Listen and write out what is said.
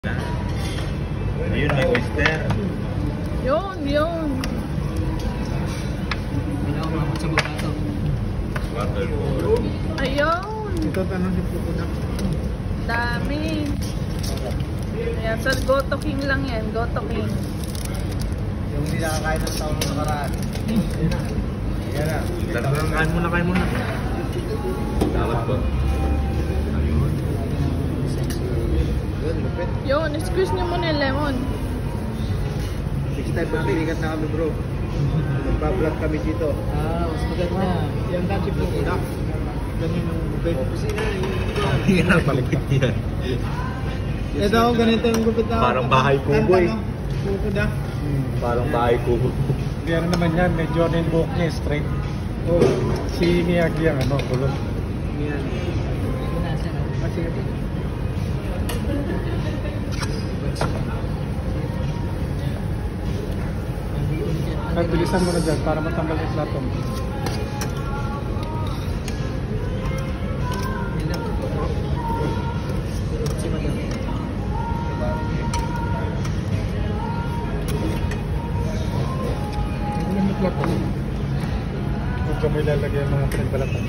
Ayun, may oyster. Yun. Pinakamakot sa bagato. Waterfall. Ayun. Ito tanong si Pupunak. Dami. Ayan, sa Goto King lang yan. Goto King. Yung hindi nakakain ng taon ng nakaraan. Yan na. Kain muna. Dapat po. Yun, lupit. Yun, squeeze niyo muna yung lemon. 6 type na pilikat na kami bro. Magpa-vlog kami dito. Mas maganda. Yan dati Pupunak. Ganyan yung lupit. Hindi nga napalipit yan. Ito, ganito yung gupit na. Parang bahay kubo eh. Pupunak. Parang bahay kubo. Pero naman yan, medyo yung buhok niya straight. Oh, Si Miyagi ang kulot. yan. Kasi Ay, bilisan mo na dyan para matanggal yung plato mo. Huwag ka may lalagay ang mga pinagbalatan.